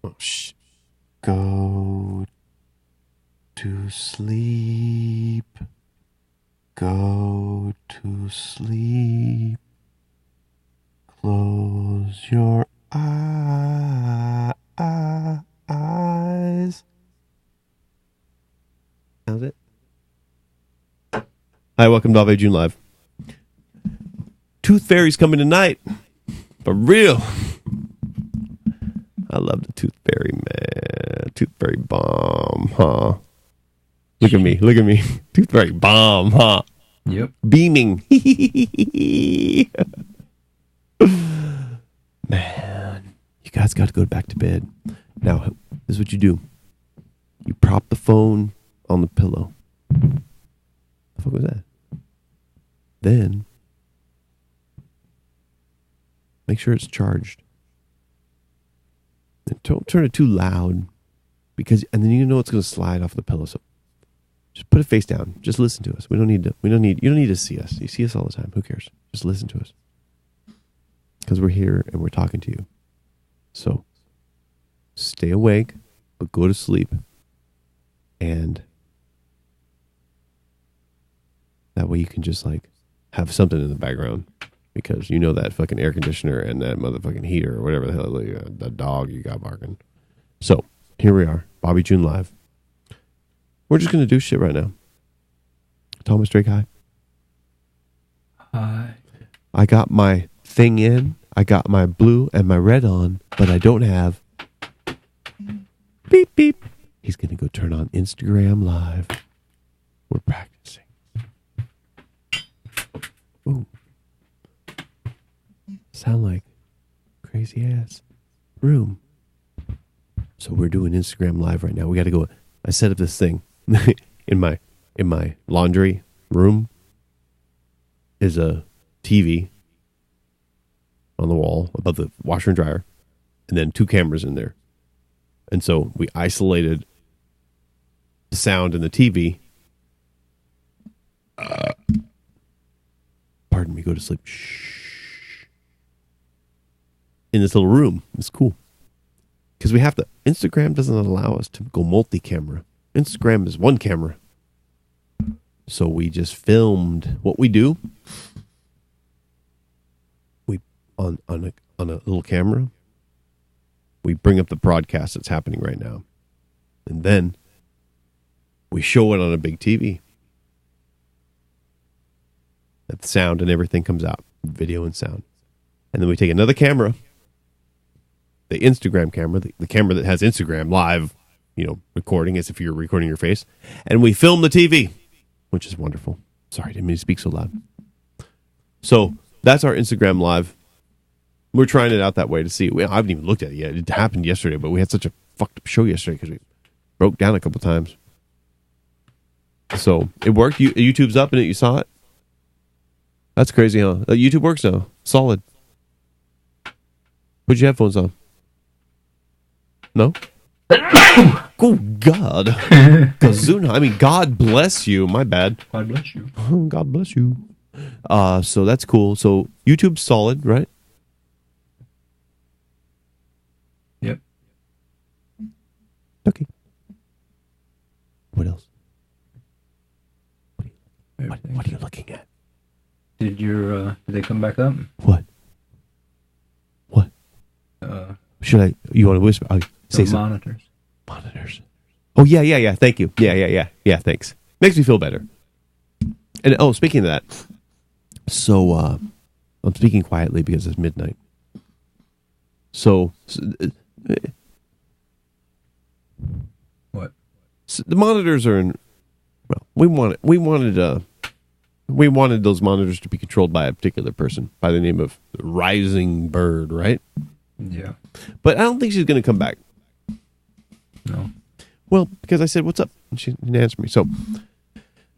Oh, Go to sleep. Go to sleep. Close your eyes. How's it? Hi, welcome to bobbyjunelive. Tooth Fairy's coming tonight. For real. I love the Tooth Fairy, man. Tooth Fairy bomb, huh? Look at me. Tooth Fairy bomb, huh? Yep. Beaming. Man, you guys got to go back to bed. Now, this is what you do. You prop the phone on the pillow. What the fuck was that? Then, make sure it's charged. And don't turn it too loud, and then you know it's going to slide off the pillow. So just put it face down. Just listen to us. You don't need to see us. You see us all the time. Who cares? Just listen to us. Because we're here and we're talking to you. So stay awake, but go to sleep. And that way you can just have something in the background. Because you know that fucking air conditioner and that motherfucking heater or whatever the hell, the dog you got barking. So, here we are, bobbyjunelive. We're just going to do shit right now. Thomas Drake, hi. Hi. I got my thing in. I got my blue and my red on, but I don't have beep, beep. He's going to go turn on Instagram Live. We're practicing. Ooh. Sound like crazy ass room. So we're doing Instagram Live right now. We got to go. I set up this thing in my laundry room. Is a TV on the wall above the washer and dryer, and then 2 cameras in there. And so we isolated the sound in the TV. Pardon me. Go to sleep. Shh. In this little room. It's cool. Because we have to, Instagram doesn't allow us to go multi-camera. Instagram is one camera. So we just filmed what we do. We, on a little camera, we bring up the broadcast that's happening right now. And then we show it on a big TV. That the sound and everything comes out. Video and sound. And then we take another camera, the Instagram camera, the camera that has Instagram live, recording as if you're recording your face. And we film the TV, which is wonderful. Sorry, I didn't mean to speak so loud. So that's our Instagram Live. We're trying it out that way to see. I haven't even looked at it yet. It happened yesterday, but we had such a fucked up show yesterday because we broke down a couple times. So it worked. YouTube's up in it. You saw it? That's crazy, huh? YouTube works now. Solid. Put your headphones on. No? Oh, God. Kazuna. I mean, God bless you. My bad. God bless you. God bless you. So that's cool. So YouTube's solid, right? Yep. Okay. What else? What are you looking at? Did they come back up? What? Should I? You want to whisper? I'll say something. Monitors. Oh, yeah. Thank you. Yeah, thanks. Makes me feel better. And, speaking of that, so, I'm speaking quietly because it's midnight. So what? So the monitors are in, well, we wanted those monitors to be controlled by a particular person by the name of Rising Bird, right? Yeah. But I don't think she's going to come back. No. Well, because I said, "What's up?" and she didn't answer me. So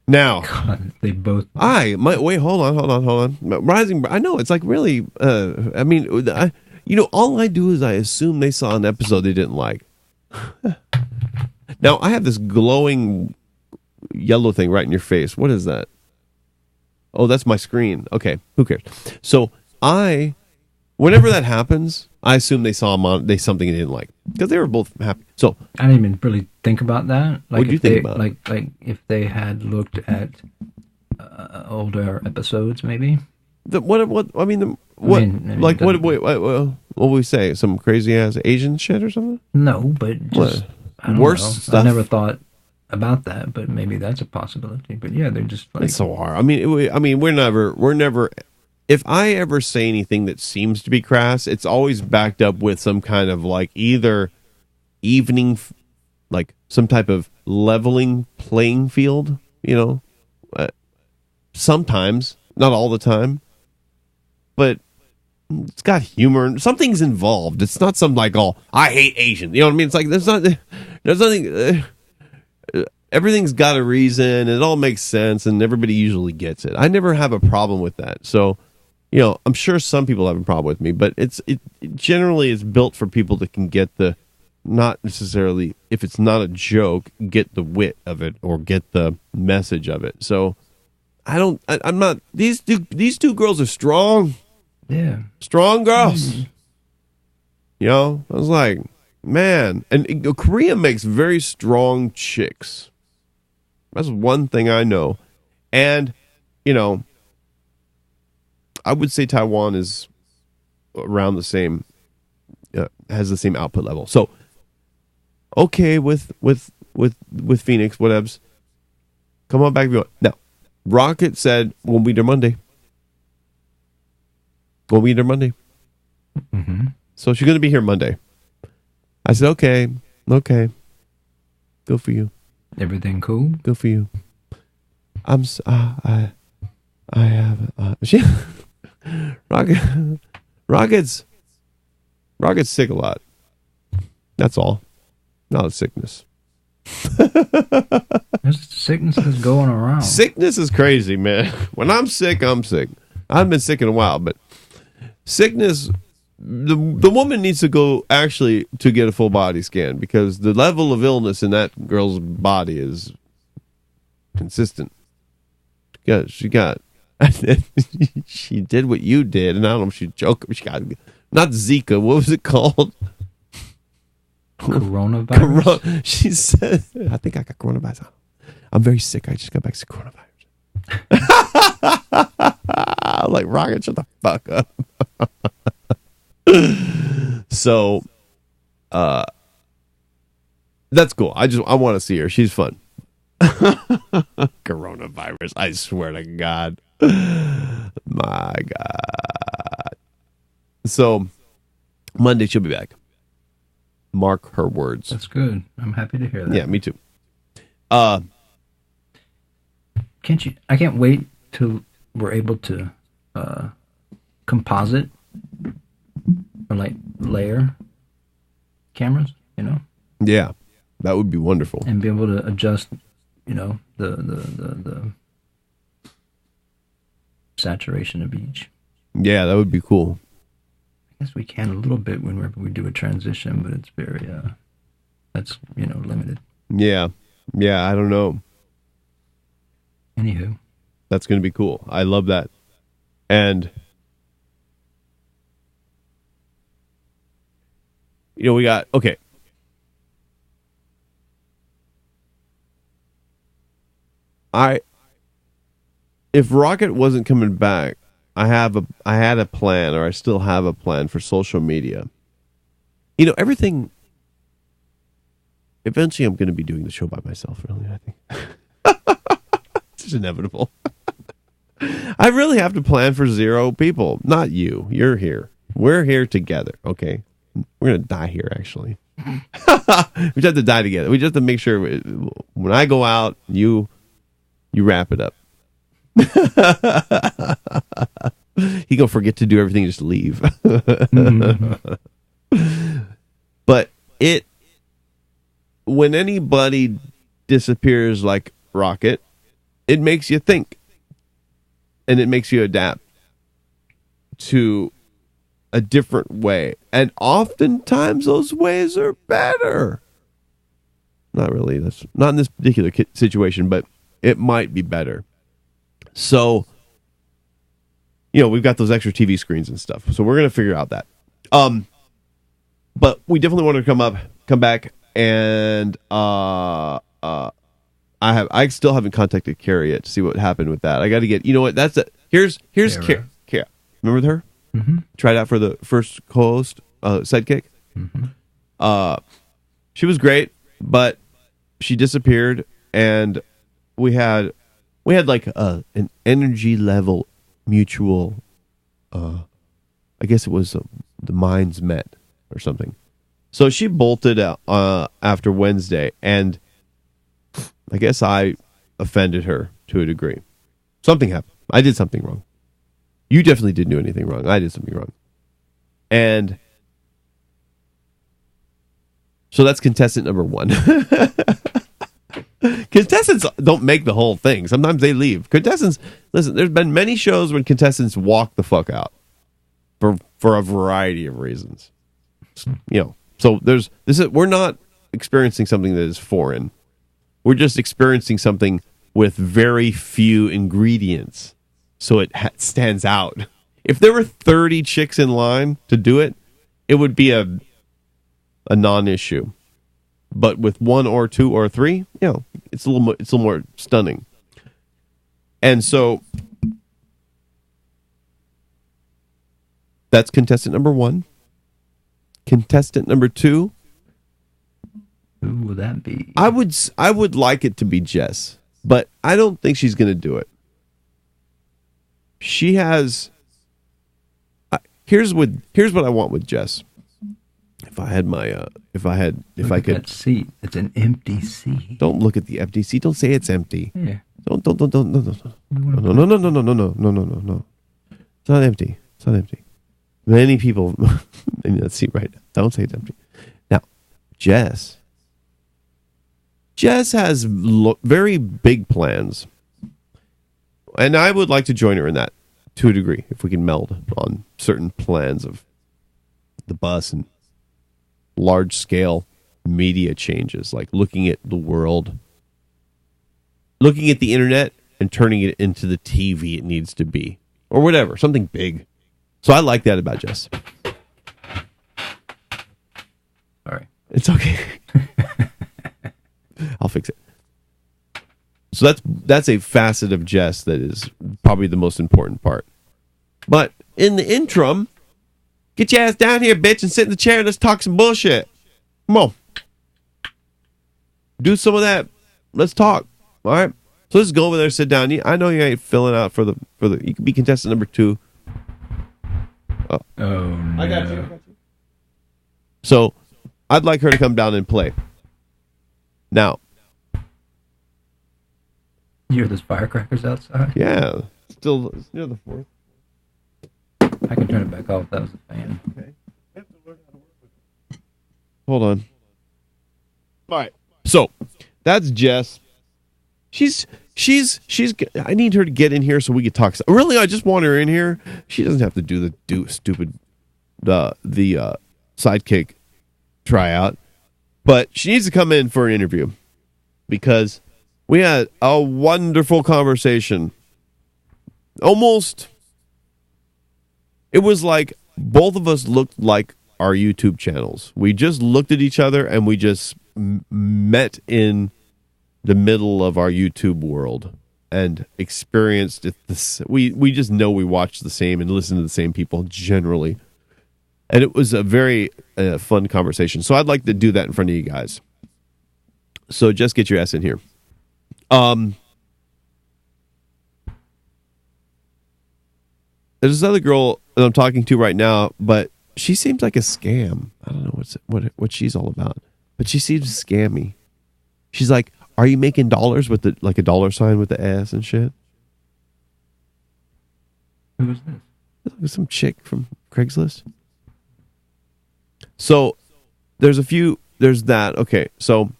now, God, they both. Wait. Hold on. Rising. I know it's like really. I mean, all I do is I assume they saw an episode they didn't like. Now I have this glowing yellow thing right in your face. What is that? Oh, that's my screen. Okay, who cares? So I whenever that happens, I assume they saw something they didn't like because they were both happy. So I didn't even really think about that. Like, what do you think about it? Like if they had looked at older episodes, maybe. What would we say? Some crazy ass Asian shit or something? No, but just I don't worse know. stuff. I never thought about that, but maybe that's a possibility. But yeah, they're just like It's so hard. I mean, we're never. If I ever say anything that seems to be crass, it's always backed up with some kind of like either evening, like some type of leveling playing field. Sometimes, not all the time, but it's got humor. Something's involved. It's not something like, oh, I hate Asian. You know what I mean? It's like there's nothing. Everything's got a reason. It all makes sense, and everybody usually gets it. I never have a problem with that. So, I'm sure some people have a problem with me, but it generally is built for people that can get the, not necessarily, if it's not a joke, get the wit of it or get the message of it. So I'm not, these two girls are strong. Yeah. Strong girls. I was like, man. And Korea makes very strong chicks. That's one thing I know. And, I would say Taiwan is around the same, has the same output level. So, okay with Phoenix, whatevs. Come on back if you want. Now, Rocket said, we'll be there Monday. Mm-hmm. So she's going to be here Monday. I said, okay. Go for you. Everything cool? Go for you. I have, she, Rocket's sick a lot. That's all. Not a sickness. There's sicknesses going around. Sickness is crazy, man. When I'm sick, I'm sick. I haven't been sick in a while, but sickness, the woman needs to go actually to get a full body scan because the level of illness in that girl's body is consistent. She did what you did, and I don't know if she's joking. She got, not Zika, what was it called? Coronavirus? She said, I think I got coronavirus. I'm very sick. I just got back to coronavirus. I'm like, Rocket, shut the fuck up. So, that's cool. I want to see her. She's fun. Coronavirus. I swear to God. My God. So, Monday she'll be back. Mark her words. That's good. I'm happy to hear that. Yeah, me too. I can't wait till we're able to composite or like layer cameras, Yeah, that would be wonderful. and be able to adjust, the saturation of each. Yeah, that would be cool. I guess we can a little bit whenever we do a transition, but it's very that's limited. Yeah, I don't know. Anywho, That's going to be cool. I love that. And we got, okay. If Rocket wasn't coming back, I had a plan, or I still have a plan for social media. Everything. Eventually, I'm going to be doing the show by myself. Really, I think it's just inevitable. I really have to plan for 0 people. Not you. You're here. We're here together. Okay, we're gonna die here. Actually, we just have to die together. We just have to make sure when I go out, you wrap it up. He gonna forget to do everything, just leave. But when anybody disappears like Rocket, it makes you think, and it makes you adapt to a different way, and oftentimes those ways are better. Not really. That's not in this particular situation, but it might be better. So we've got those extra TV screens and stuff. So we're going to figure out that. But we definitely want to come back, and I still haven't contacted Carrie yet to see what happened with that. I got to get, here's Carrie. Remember her? Mm-hmm. Tried out for the first co-host, sidekick. Mm-hmm. She was great, but she disappeared, and we had like an energy level mutual. I guess it was the minds met or something. So she bolted out after Wednesday, and I guess I offended her to a degree. Something happened. I did something wrong. You definitely didn't do anything wrong. I did something wrong. And so that's contestant number 1. Contestants don't make the whole thing. Sometimes they leave. Contestants, listen, there's been many shows when contestants walk the fuck out for a variety of reasons. So we're not experiencing something that is foreign. We're just experiencing something with very few ingredients. So it stands out. If there were 30 chicks in line to do it, it would be a non-issue. But with 1 or 2 or 3, it's a little more stunning. And so that's contestant number 1. Contestant number 2. Who would that be? I would like it to be Jess, but I don't think she's going to do it. She has. Here's what I want with Jess. If I could. That seat. It's an empty seat. Don't look at the empty seat. Don't say it's empty. Yeah. Don't. No. It's not empty. It's not empty. Many people in that seat right now. Don't say it's empty. Now, Jess has very big plans. And I would like to join her in that to a degree, if we can meld on certain plans of the bus and large-scale media changes, like looking at the world, looking at the internet and turning it into the TV it needs to be, or whatever, something big. So I like that about Jess. Sorry. It's okay. I'll fix it. So that's a facet of Jess that is probably the most important part. But in the interim, get your ass down here, bitch, and sit in the chair and let's talk some bullshit. Come on. Do some of that. Let's talk. All right? So let's go over there, sit down. I know you ain't filling out for the you can be contestant number 2. Oh no. I got you. So I'd like her to come down and play. Now, you hear those firecrackers outside? yeah, still it's near the 4th. I can turn it back off. That was a fan. Okay. You have to learn how to work with it. Hold on. All right. So that's Jess. She's. I need her to get in here so we can talk. Really, I just want her in here. She doesn't have to do the stupid the sidekick tryout, but she needs to come in for an interview because we had a wonderful conversation. Almost, it was like both of us looked like our YouTube channels. We just looked at each other and we just met in the middle of our YouTube world and experienced it. We just know we watch the same and listen to the same people generally. And it was a very fun conversation. So I'd like to do that in front of you guys. So just get your ass in here. There's this other girl that I'm talking to right now, but she seems like a scam. I don't know what she's all about, but she seems scammy. She's like, "Are you making dollars with like a dollar sign with the S and shit?" Who was this? It was some chick from Craigslist. So there's that. Okay, so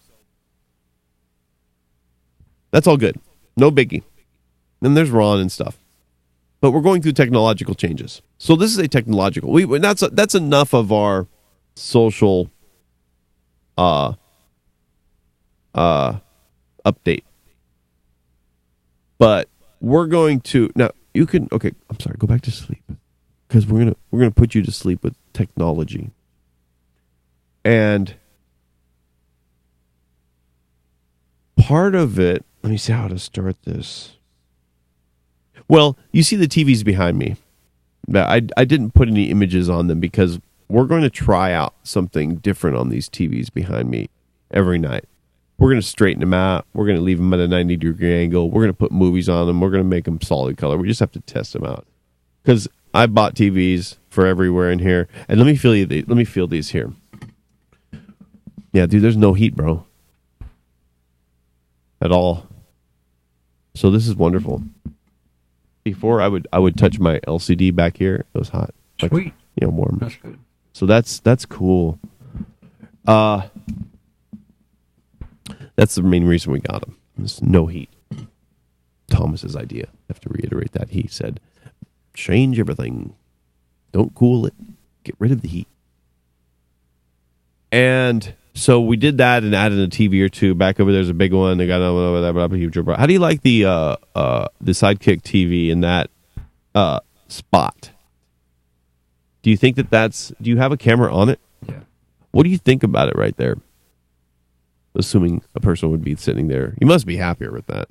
that's all good. No biggie. Then there's Ron and stuff. But we're going through technological changes. So this is a technological. That's enough of our social update. But we're going to now. You can. Okay, I'm sorry. Go back to sleep because we're gonna put you to sleep with technology. And part of it. Let me see how to start this. Well, you see the TVs behind me. I didn't put any images on them because we're going to try out something different on these TVs behind me every night. We're going to straighten them out. We're going to leave them at a 90-degree angle. We're going to put movies on them. We're going to make them solid color. We just have to test them out. Because I bought TVs for everywhere in here. And let me feel these here. Yeah, dude, there's no heat, bro. At all. So this is wonderful. Before I would touch my LCD back here. It was hot. Like, Sweet. You know, warm. That's good. So that's cool. That's the main reason we got them. There's no heat. Thomas's idea. I have to reiterate that. He said, change everything. Don't cool it. Get rid of the heat. And so we did that and added a TV or two. Back over there's a big one. They got over there. How do you like the Sidekick TV in that spot? Do you think do you have a camera on it? Yeah. What do you think about it right there? Assuming a person would be sitting there. You must be happier with that.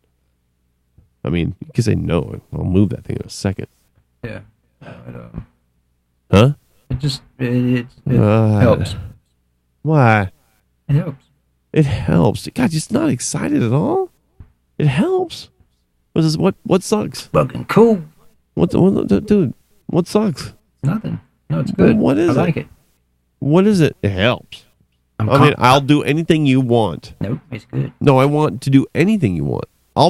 I mean, you can say no. I'll move that thing in a second. Yeah. Huh? It helps. Why? It helps. It helps. God, just not excited at all? It helps. What sucks? Fucking cool. Dude, what sucks? Nothing. No, it's good. What is I like it. What is it? It helps. I'll do anything you want. Nope, it's good. No, I want to do anything you want. Put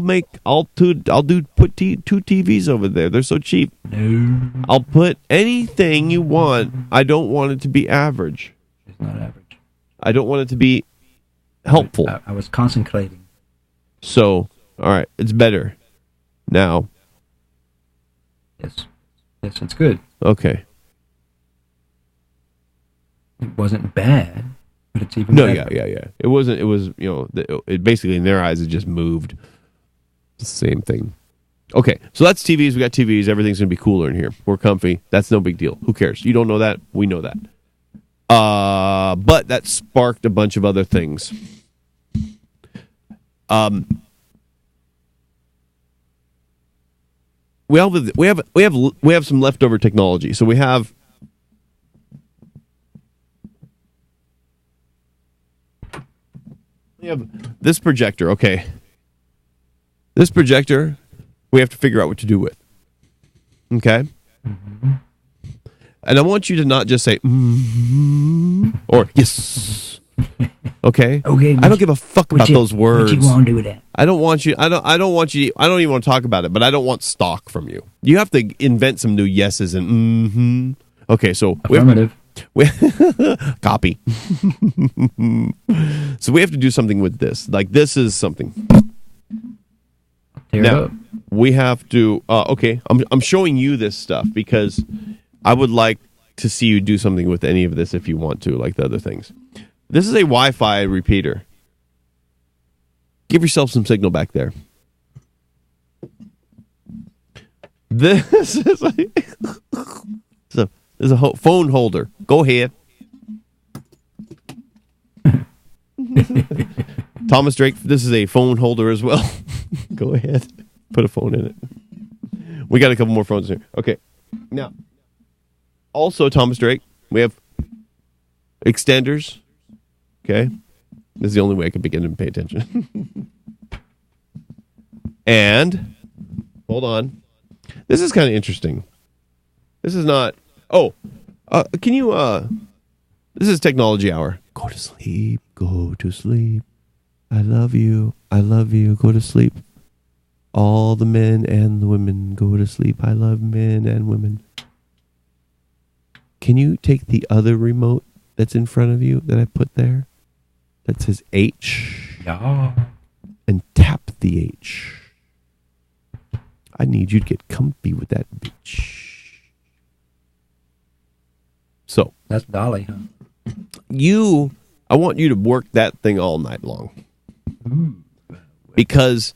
two TVs over there. They're so cheap. No. I'll put anything you want. I don't want it to be average. It's not average. I don't want it to be helpful. I was concentrating. So, all right, it's better now. Yes. Yes, it's good. Okay. It wasn't bad, but it's even No, better. yeah. It wasn't. It was, it basically in their eyes, it just moved. It's the same thing. Okay, so that's TVs. We got TVs. Everything's going to be cooler in here. We're comfy. That's no big deal. Who cares? You don't know that. We know that. But that sparked a bunch of other things. We have some leftover technology. So we have this projector. Okay, this projector we have to figure out what to do with. Okay. Mm-hmm. And I want you to not just say or yes. Okay. Okay. I don't give a fuck about those words. What you want to do with that? I don't want you. I don't even want to talk about it. But I don't want stock from you. You have to invent some new yeses and Okay. So affirmative. Copy. So we have to do something with this. Like this is something. Tear it up. We have to. Okay. I'm showing you this stuff because I would like to see you do something with any of this if you want to, like the other things. This is a Wi-Fi repeater. Give yourself some signal back there. This is a phone holder. Go ahead. Thomas Drake, this is a phone holder as well. Go ahead. Put a phone in it. We got a couple more phones here. Okay. Now, also, Thomas Drake, we have extenders. Okay. This is the only way I can begin to pay attention. And, hold on. This is kind of interesting. This is not... can you... This is Technology Hour. Go to sleep. Go to sleep. I love you. I love you. Go to sleep. All the men and the women go to sleep. I love men and women. Can you take the other remote that's in front of you that I put there? That says H. Yeah. And tap the H. I need you to get comfy with that bitch. So. That's Dolly, huh? I want you to work that thing all night long. Ooh. Because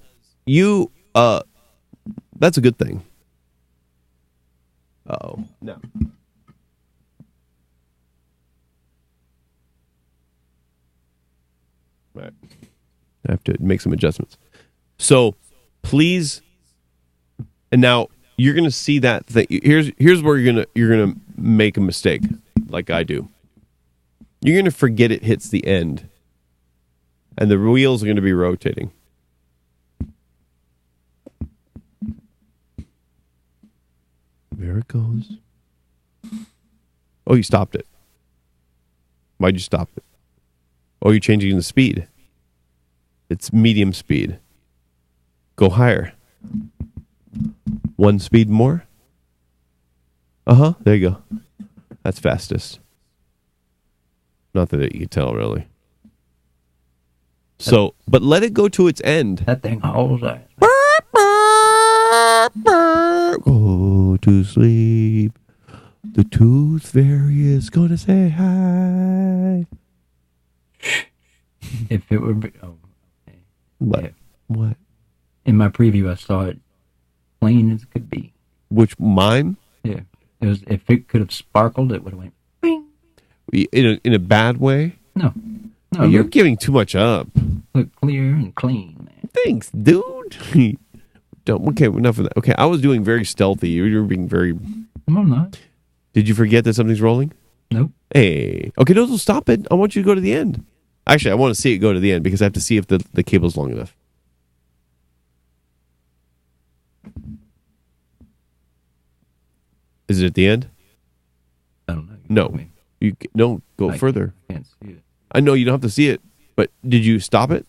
that's a good thing. Uh-oh. No. All right. I have to make some adjustments. So, please, and now you're going to see that thing. Here's where you're gonna make a mistake, like I do. You're going to forget it hits the end, and the wheels are going to be rotating. There it goes. Oh, you stopped it. Why'd you stop it? Oh, you're changing the speed. It's medium speed. Go higher. One speed more. Uh-huh. There you go. That's fastest. Not that you can tell, really. So, but let it go to its end. That thing hauls ass. Go to sleep. The tooth fairy is gonna say hi. If it were... Oh, okay. What? Yeah. What? In my preview, I saw it plain as could be. Which, mine? Yeah. It was, if it could have sparkled, it would have went... Bing. In a bad way? No. No, You're giving too much up. look clear and clean, man. Thanks, dude. Okay, enough of that. Okay, I was doing very stealthy. You were being very... No, I'm not. Did you forget that something's rolling? Nope. Hey. Okay, no, stop it. I want you to go to the end. Actually, I want to see it go to the end because I have to see if the cable's long enough. Is it at the end? I don't know. No. You don't go further. I can't see it. I know you don't have to see it, but did you stop it?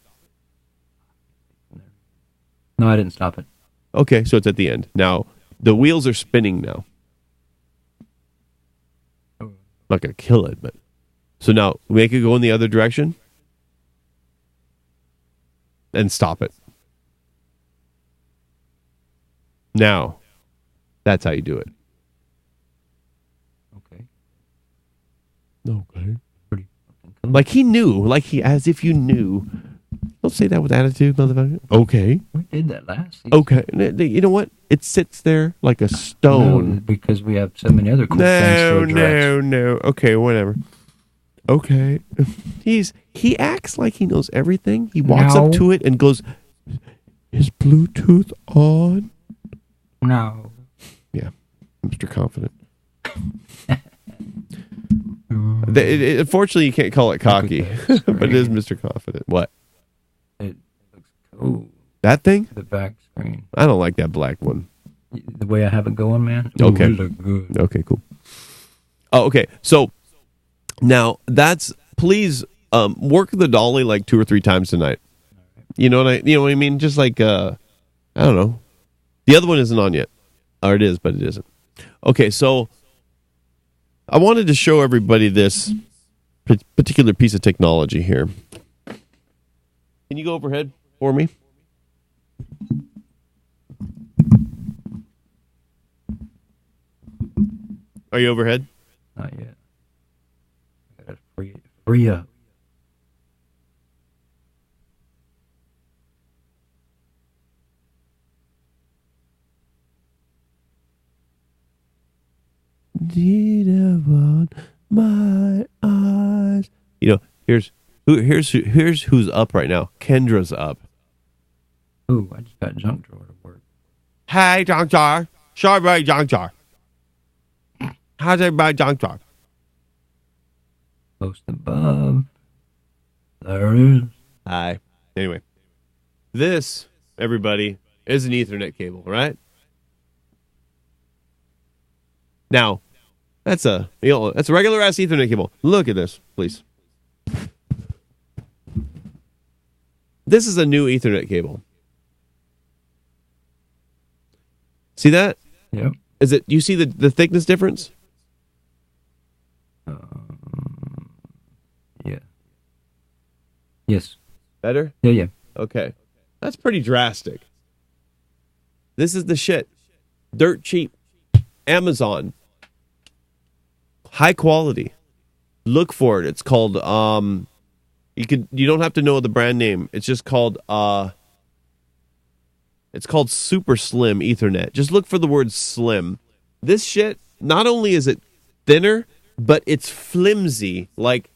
No, I didn't stop it. Okay, so it's at the end. Now, the wheels are spinning now. I'm not going to kill it, but... So now, make it go in the other direction. And stop it. Now, that's how you do it. Okay. Okay. Pretty fucking cool. Like he knew, as if you knew. Don't say that with attitude, motherfucker. Okay. We did that last season. Okay. You know what? It sits there like a stone. No, because we have so many other cool things to address. No. Okay, whatever. Okay. He acts like he knows everything. He walks up to it and goes, "Is Bluetooth on?" No. Yeah. Mr. Confident. Unfortunately, you can't call it cocky, but it is Mr. Confident. What? It looks cool. That thing? The back screen. I don't like that black one. The way I have it going, man. Okay. It look good. Okay, cool. Oh, okay. So now please work the dolly like 2 or 3 times tonight. You know what I mean? Just like I don't know. The other one isn't on yet. Or it is, but it isn't. Okay, so I wanted to show everybody this particular piece of technology here. Can you go overhead for me? Are you overhead? Not yet. I gotta free up. Need upon my eyes. You know, here's who's up right now. Kendra's up. Ooh, I just got junk drawer to work. Hey, junk jar. Sorry, junk jar. How's everybody, junk jar? Post above. There it is. Hi. Anyway, this, everybody, is an Ethernet cable, right? Now, that's a regular ass Ethernet cable. Look at this, please. This is a new Ethernet cable. See that? Yep. Is it? You see the thickness difference? Yeah. Yes. Better? Yeah. Okay. That's pretty drastic. This is the shit. Dirt cheap. Amazon. High quality. Look for it. It's called you don't have to know the brand name. It's just called Super Slim Ethernet. Just look for the word slim. This shit, not only is it thinner, but it's flimsy. Like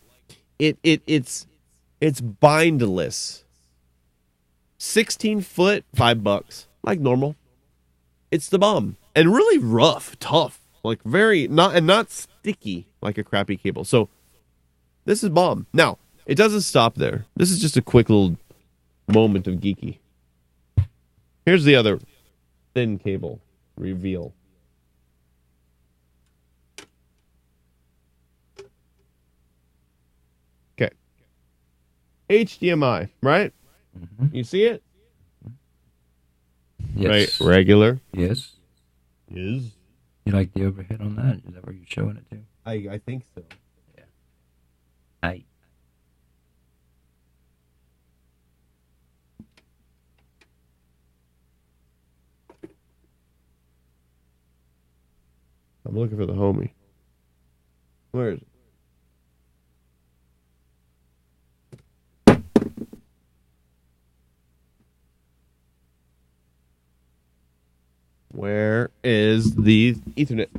it's bindless. 16 foot, $5, like normal. It's the bomb, and really rough, tough, like very not sticky like a crappy cable. So this is bomb. Now it doesn't stop there. This is just a quick little moment of geeky. Here's the other thin cable reveal. Okay. HDMI, right? Mm-hmm. You see it? Yes. Right. Regular. Yes. Is. You like the overhead on that? Is that where you're showing it to? I think so. Yeah. Aye. I'm looking for the homie. Where is it? Where is the Ethernet?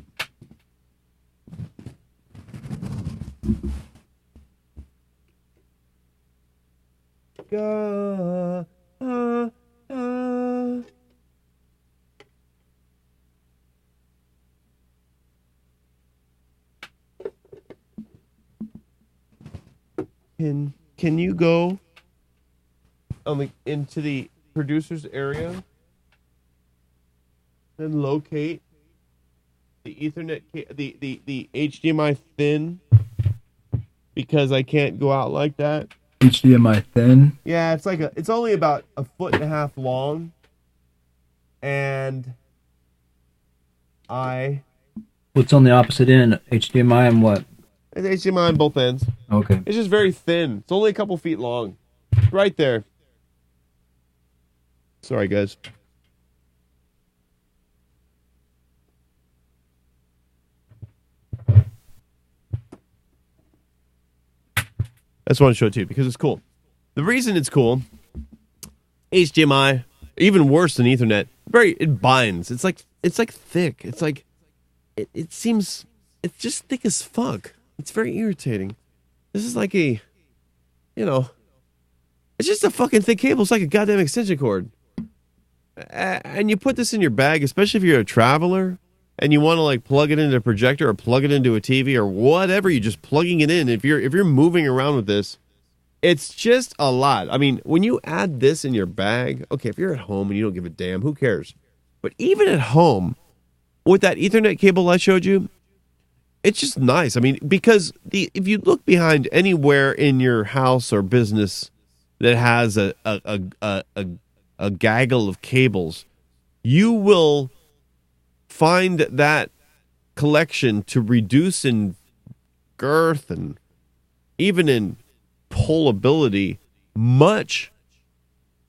Can you go into the producer's area and locate the Ethernet the HDMI thin, because I can't go out like that. HDMI thin? Yeah, it's only about 1.5 feet long, and what's on the opposite end? HDMI and what? It's HDMI on both ends. Okay. It's just very thin. It's only a couple feet long. Right there. Sorry, guys. I just want to show it to you because it's cool. The reason it's cool, HDMI, even worse than Ethernet, it binds. It's like thick. It's like it seems it's just thick as fuck. It's very irritating. This is like it's just a fucking thick cable. It's like a goddamn extension cord. And you put this in your bag, especially if you're a traveler and you want to like plug it into a projector or plug it into a TV or whatever. You're just plugging it in. If you're moving around with this, it's just a lot. I mean, when you add this in your bag, okay, if you're at home and you don't give a damn, who cares? But even at home, with that Ethernet cable I showed you, it's just nice. I mean, because if you look behind anywhere in your house or business that has a gaggle of cables, you will find that collection to reduce in girth and even in pullability much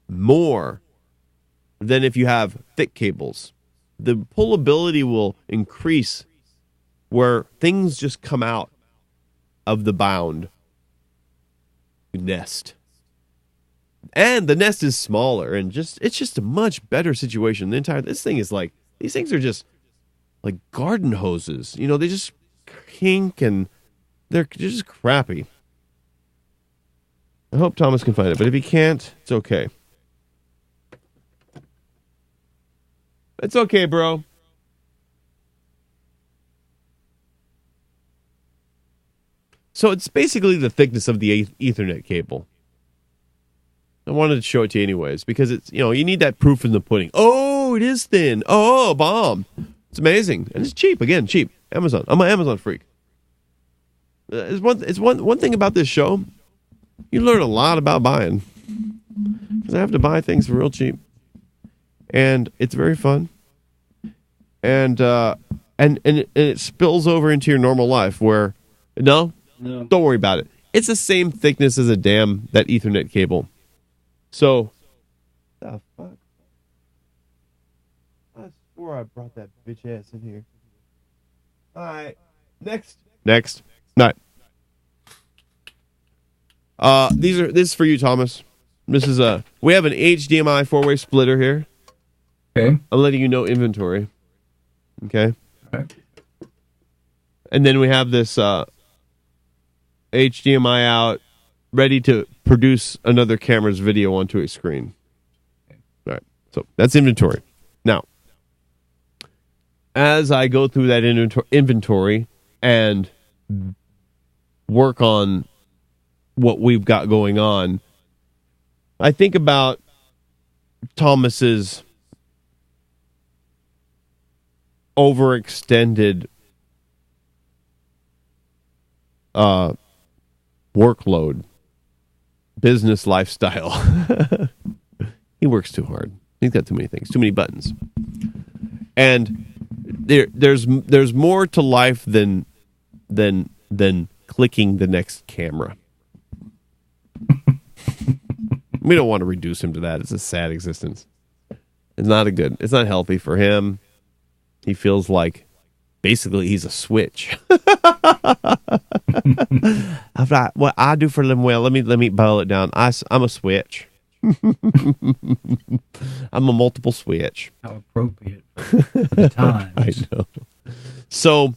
more than if you have thick cables. The pullability will increase where things just come out of the bound nest. And the nest is smaller and it's just a much better situation. This thing is like, these things are just like garden hoses. You know, they just kink and they're just crappy. I hope Thomas can find it, but if he can't, it's okay. It's okay, bro. So it's basically the thickness of the Ethernet cable. I wanted to show it to you anyways, because it's, you need that proof in the pudding. Oh, it is thin. Oh, bomb. It's amazing. And it's cheap. Again, cheap. Amazon. I'm an Amazon freak. It's one thing about this show. You learn a lot about buying. Because I have to buy things for real cheap. And it's very fun. And it spills over into your normal life where, no, don't worry about it. It's the same thickness as that Ethernet cable. So, the fuck? I swore I brought that bitch ass in here. All right, next. Not. This is for you, Thomas. This is we have an HDMI 4-way splitter here. Okay. I'm letting you know inventory. Okay. Right. And then we have this HDMI out, ready to produce another camera's video onto a screen. All right, so that's inventory. Now, as I go through that inventory and work on what we've got going on, I think about Thomas's overextended workload, business lifestyle. He works too hard. He's got too many things, too many buttons. And there's more to life than clicking the next camera. We don't want to reduce him to that. It's a sad existence. It's not healthy for him. He feels like basically he's a switch. I've got what I do for them. Well, let me boil it down. I'm a switch. I'm a multiple switch. How appropriate for the times. I know. So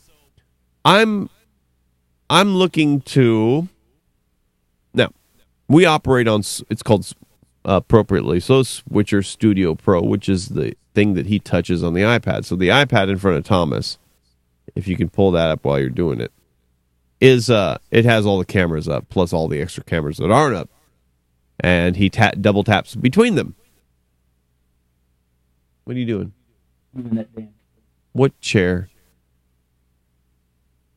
I'm looking to now. We operate on, it's called appropriately so Switcher Studio Pro, which is the thing that he touches on the iPad. So the iPad in front of Thomas, if you can pull that up while you're doing it, is it has all the cameras up plus all the extra cameras that aren't up, and he double taps between them. What are you doing? Moving that damn. What chair?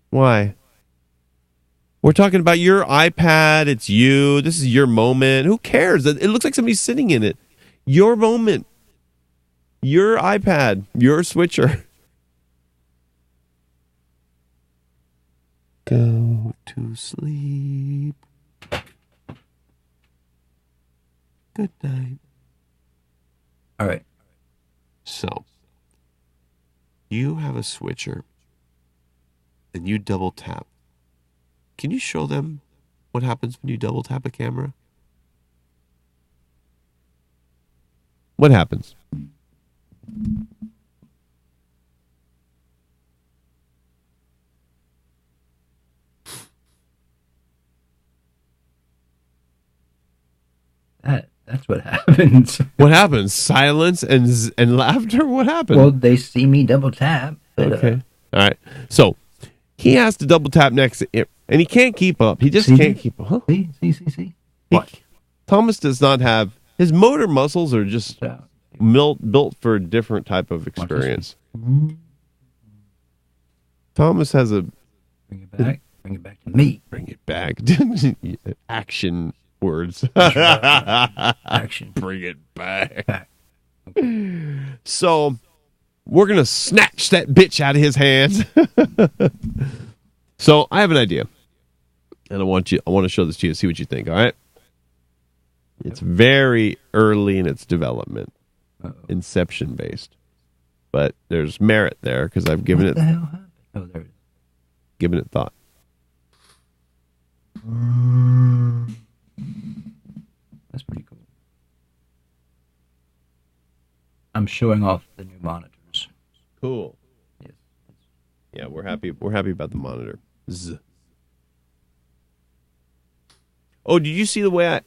Why? We're talking about your iPad. It's you. This is your moment. Who cares? It looks like somebody's sitting in it. Your moment. Your iPad. Your switcher. Go to sleep. Good night. All right. So, you have a switcher, and you double tap. Can you show them what happens when you double tap a camera? What happens? That's what happens. What happens? Silence and laughter? What happens? Well, they see me double tap. But, okay. All right. So, he has to double tap next to it, and he can't keep up. He just can't keep up. Huh? See. What? Thomas does not have, his motor muscles are just built for a different type of experience. Thomas has a... Bring it back. Bring it back to me. Bring it back. Action words. Action. Bring it back. Okay. So, we're going to snatch that bitch out of his hands. So, I have an idea. And I want to show this to you, see what you think, all right? It's very early in its development. Inception based. But there's merit there because I've given What the hell happened? Oh, there it is. Given it thought. That's pretty cool. I'm showing off the new monitors. Cool. Yes. Yeah, we're happy about the monitor. Oh, did you see the way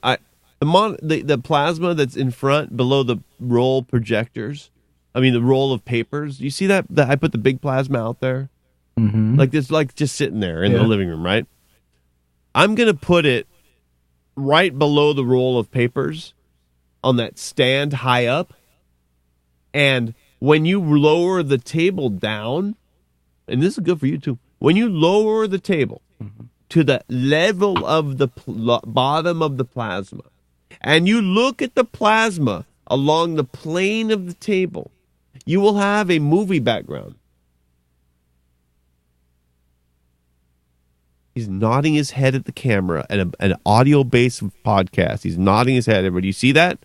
the plasma that's in front below the roll projectors? I mean the roll of papers. You see that I put the big plasma out there? Mm-hmm. Like this, like just sitting there in the living room, right? I'm gonna put it right below the roll of papers on that stand high up. And when you lower the table down, and this is good for you too, when you lower the table to the level of the bottom of the plasma, and you look at the plasma along the plane of the table, you will have a movie background. He's nodding his head at the camera at an audio-based podcast. He's nodding his head. Everybody, you see that?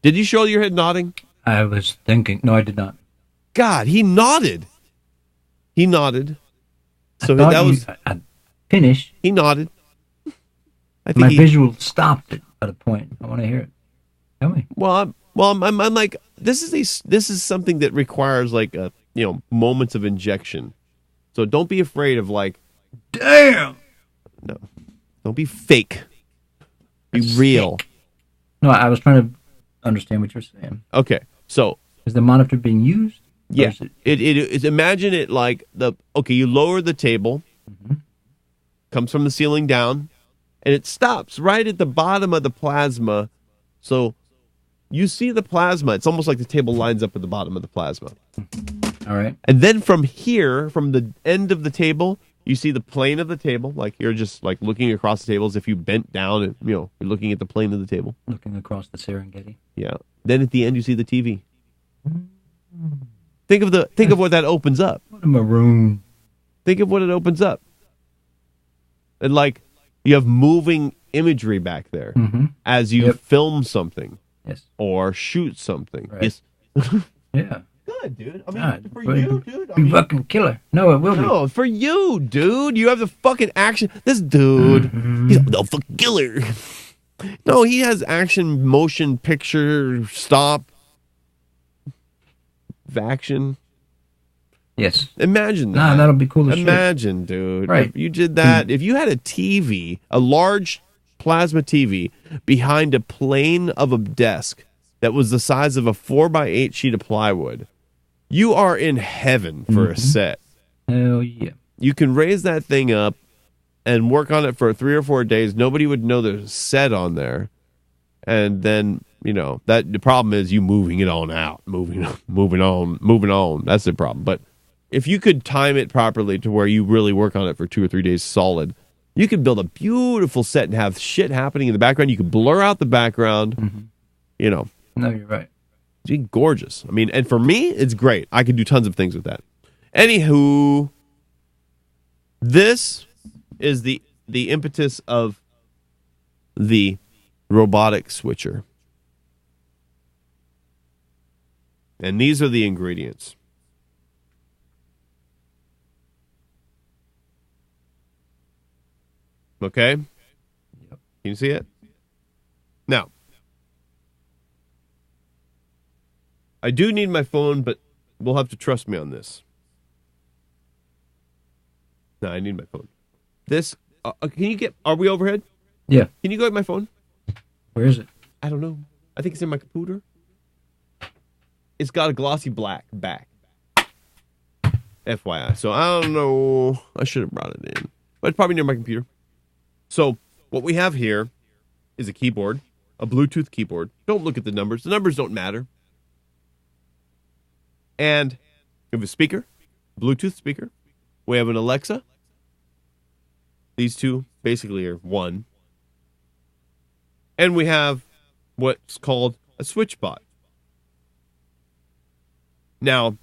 Did you show your head nodding? I was thinking. No, I did not. God, he nodded. He nodded. So I that was... I finished. He nodded. I think My visual stopped at a point. I want to hear it. Tell me. Well, I'm like, this is something that requires like moments of injection. So don't be afraid of like, damn. no, don't be fake. Be That's real. sick. No, I was trying to understand what you're saying. Okay, so Is the monitor being used? yeah, it is. Imagine it like you lower the table, comes from the ceiling down, and it stops right at the bottom of the plasma. So you see the plasma. It's almost like the table lines up at the bottom of the plasma. All right. And then from here, from the end of the table, you see the plane of the table. Like you're just like looking across the table as if you bent down and you're looking at the plane of the table. Looking across the Serengeti. Yeah. Then at the end you see the TV. Think of what that opens up. What a maroon. Think of what it opens up. And like you have moving imagery back there as you film something. Yes. Or shoot something. Right. Yes. Yeah. Good, dude. I mean, God, for you, dude. I mean, fucking killer. No, it will be. no, for you, dude. You have the fucking action. This dude, he's the fucking killer. No, he has action, motion, picture, stop, action. Yes. Imagine that. Nah, that'll be cool as shit. Imagine, dude. Right. If you did that, if you had a TV, a large plasma TV behind a plane of a desk that was the size of a 4x8 sheet of plywood, you are in heaven for a set. Hell yeah. You can raise that thing up and work on it for 3 or 4 days. Nobody would know there's a set on there. And then, that the problem is you moving it on out, moving on. That's the problem. But if you could time it properly to where you really work on it for 2 or 3 days solid, you could build a beautiful set and have shit happening in the background. You could blur out the background, No, you're right. It's gorgeous. I mean, and for me, it's great. I could do tons of things with that. Anywho, this is the impetus of the robotic switcher. And these are the ingredients. Okay? Yep. Can you see it? Now, I do need my phone, but we'll have to trust me on this. No, I need my phone. This, can you get, are we overhead? Yeah. Can you go get my phone? Where is it? I don't know. I think it's in my computer. It's got a glossy black back. FYI. So I don't know. I should have brought it in. But it's probably near my computer. So what we have here is a keyboard, a Bluetooth keyboard. Don't look at the numbers. The numbers don't matter. And we have a speaker, Bluetooth speaker. We have an Alexa. These two basically are one. And we have what's called a switchbot. Now,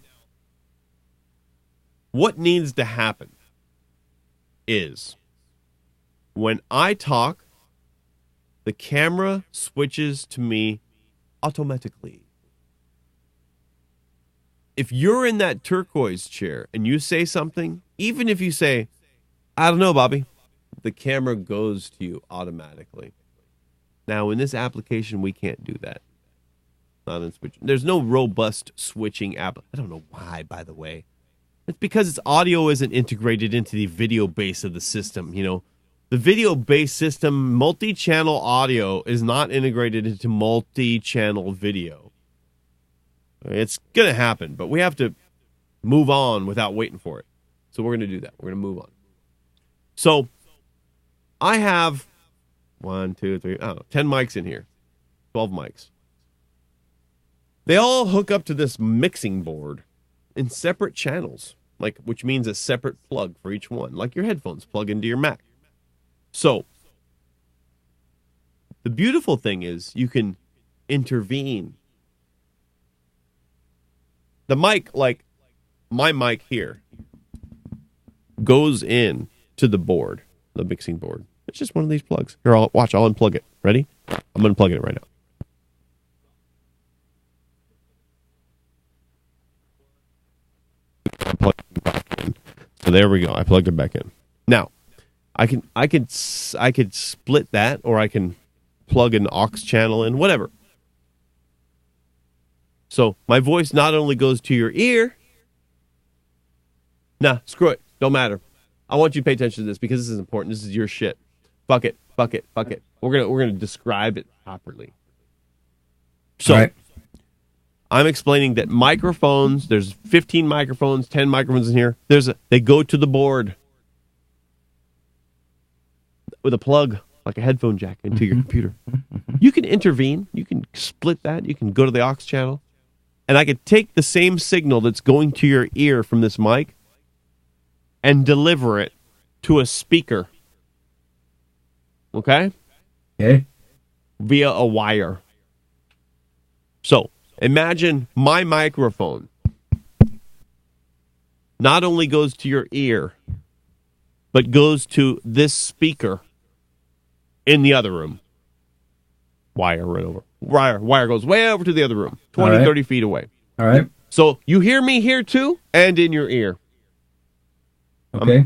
what needs to happen is when I talk, the camera switches to me automatically. If you're in that turquoise chair and you say something, even if you say, I don't know, Bobby, the camera goes to you automatically. Now, in this application, we can't do that. Not in switch. There's no robust switching app. I don't know why, by the way. It's because its audio isn't integrated into the video base of the system. The video base system, multi-channel audio, is not integrated into multi-channel video. It's going to happen, but we have to move on without waiting for it. So we're going to do that. We're going to move on. So I have 10 mics in here, 12 mics. They all hook up to this mixing board in separate channels, which means a separate plug for each one, like your headphones plug into your Mac. So the beautiful thing is you can intervene. The mic, like my mic here, goes in to the board, the mixing board. It's just one of these plugs. Here, I'll unplug it. Ready? I'm unplugging it right now. So there we go. I plugged it back in. Now, I could split that, or I can plug an aux channel in, whatever. So my voice not only goes to your ear. Nah, screw it. Don't matter. I want you to pay attention to this because this is important. This is your shit. Fuck it. We're gonna describe it properly. So, All right. I'm explaining that microphones. There's 15 microphones, 10 microphones in here. They go to the board with a plug, like a headphone jack, into your computer. You can intervene. You can split that. You can go to the aux channel, and I could take the same signal that's going to your ear from this mic and deliver it to a speaker. Okay? Okay. Via a wire. So, imagine my microphone not only goes to your ear, but goes to this speaker in the other room. Wire right over. Wire goes way over to the other room, 20, 30 feet away. All right. So, you hear me here too, and in your ear. Okay.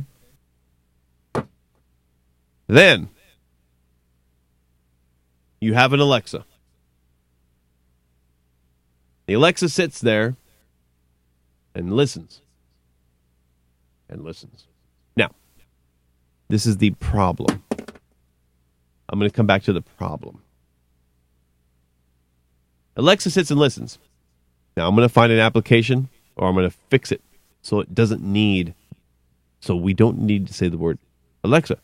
Then, you have an Alexa. The Alexa sits there and listens. And listens. Now, this is the problem. I'm going to come back to the problem. Alexa sits and listens. Now, I'm going to find an application, or I'm going to fix it so it doesn't need... So we don't need to say the word Alexa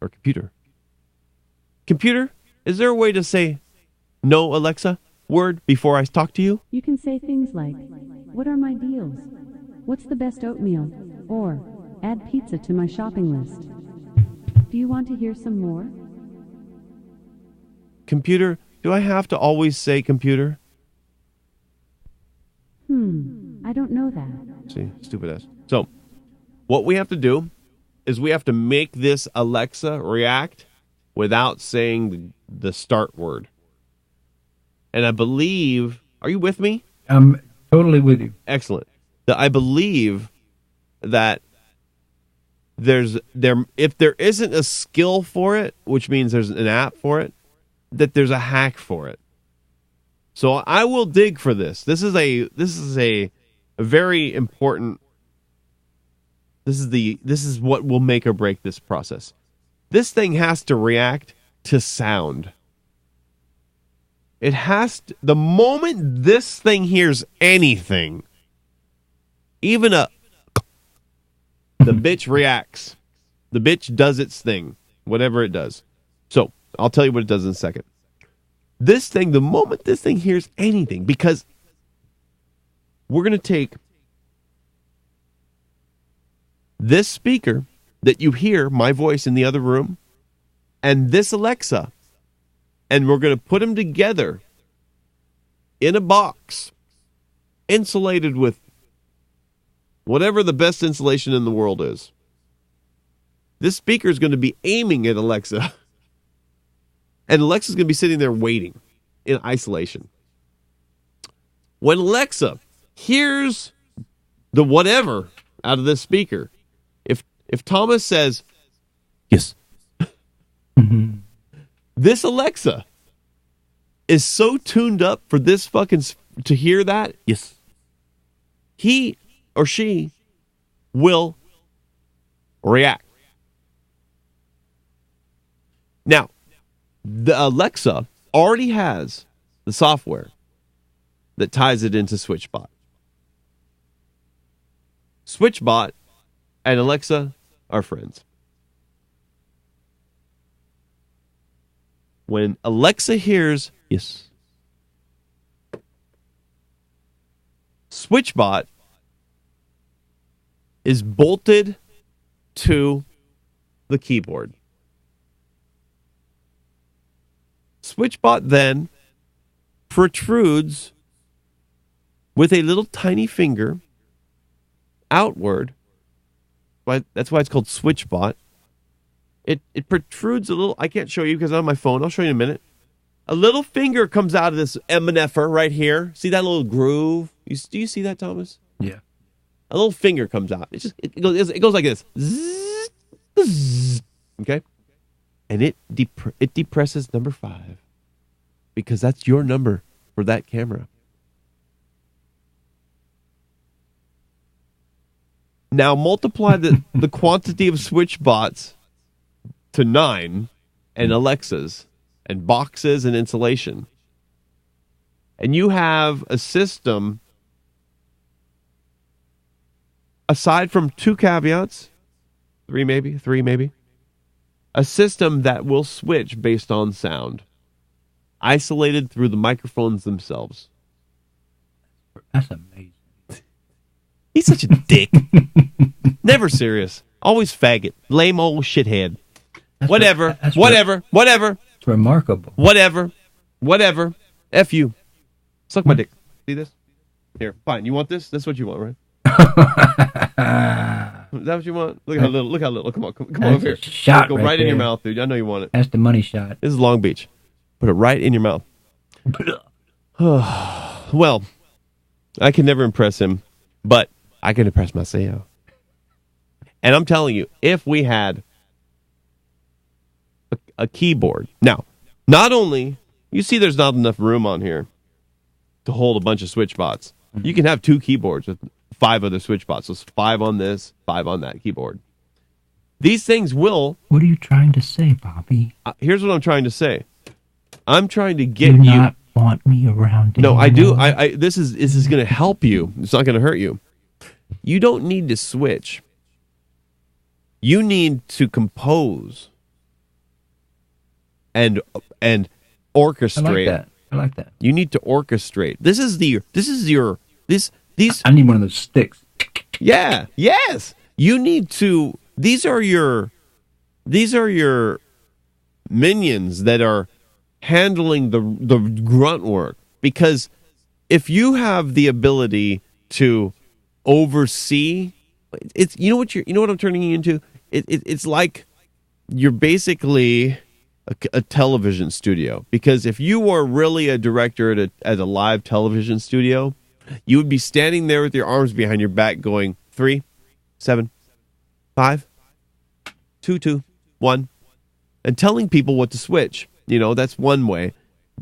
or computer. Computer, is there a way to say no Alexa word before I talk to you? You can say things like, what are my deals? What's the best oatmeal? Or, add pizza to my shopping list. Do you want to hear some more? Computer, do I have to always say computer? I don't know that. See, stupid ass. So, what we have to do is we have to make this Alexa react without saying the start word. And I believe, are you with me? I'm totally with you. Excellent. I believe that if there isn't a skill for it, which means there's an app for it, that there's a hack for it. So I will dig for this. This is a very important. This is what will make or break this process. This thing has to react to sound. It has to, the moment this thing hears anything, even the bitch reacts. The bitch does its thing, whatever it does. So, I'll tell you what it does in a second. This thing, the moment this thing hears anything, because we're going to take this speaker that you hear my voice in the other room and this Alexa, and we're going to put them together in a box, insulated with whatever the best insulation in the world is. This speaker is going to be aiming at Alexa, and Alexa's going to be sitting there waiting in isolation. When Alexa hears the whatever out of this speaker, if Thomas says, yes, this Alexa is so tuned up for this fucking, to hear that, yes, he or she will react. Now, the Alexa already has the software that ties it into SwitchBot. SwitchBot and Alexa are friends. When Alexa hears yes, SwitchBot is bolted to the keyboard. SwitchBot then protrudes with a little tiny finger outward. That's why it's called SwitchBot. It protrudes a little. I can't show you because I'm on my phone. I'll show you in a minute. A little finger comes out of this MNFer right here. See that little groove? Do you see that, Thomas? Yeah. A little finger comes out. It goes like this. Zzz, zzz, okay? And it depresses number 5 because that's your number for that camera. Now multiply the quantity of switch bots to 9 and Alexas and boxes and insulation. And you have a system, aside from 2 caveats, 3 maybe, a system that will switch based on sound, isolated through the microphones themselves. That's amazing. He's such a dick. Never serious. Always faggot. Lame old shithead. Whatever. It's remarkable. Whatever. F you. Suck my dick. See this? Here, fine. You want this? That's what you want, right? Is that what you want? Look how little. Come on over here. Shot Go right in your mouth, dude. I know you want it. That's the money shot. This is Long Beach. Put it right in your mouth. Well, I can never impress him, but I can impress myself. And I'm telling you, if we had a keyboard. Now, not only, you see there's not enough room on here to hold a bunch of switch bots. You can have 2 keyboards with 5 other switch bots. So it's 5 on this, 5 on that keyboard. These things will... What are you trying to say, Bobby? Here's what I'm trying to say. I'm trying to get you... not want me around anymore. No, I do. This is going to help you. It's not going to hurt you. You don't need to switch. You need to compose and orchestrate. I like that. You need to orchestrate. These I need one of those sticks. Yeah, yes. You need to, these are your minions that are handling the grunt work, because if you have the ability to oversee, it's you know what I'm turning you into? It's like you're basically a television studio, because if you were really a director at a live television studio, you would be standing there with your arms behind your back going 3, 7, 5, 2, 2, 1, and telling people what to switch. That's one way.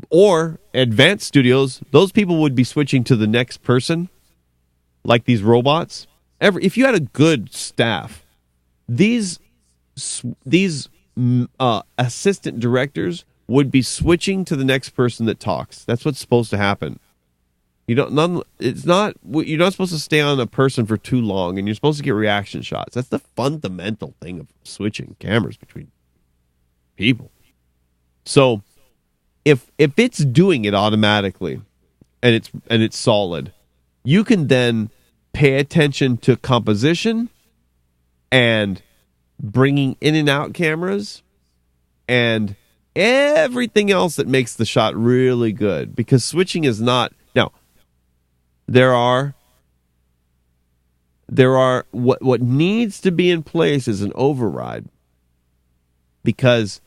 Or advanced studios, those people would be switching to the next person, like these robots. If you had a good staff, these assistant directors would be switching to the next person that talks. That's what's supposed to happen. You're not supposed to stay on a person for too long, and you're supposed to get reaction shots. That's the fundamental thing of switching cameras between people. So if it's doing it automatically and it's solid, you can then pay attention to composition and bringing in and out cameras and everything else that makes the shot really good, because switching is not... Now, there are what needs to be in place is an override, because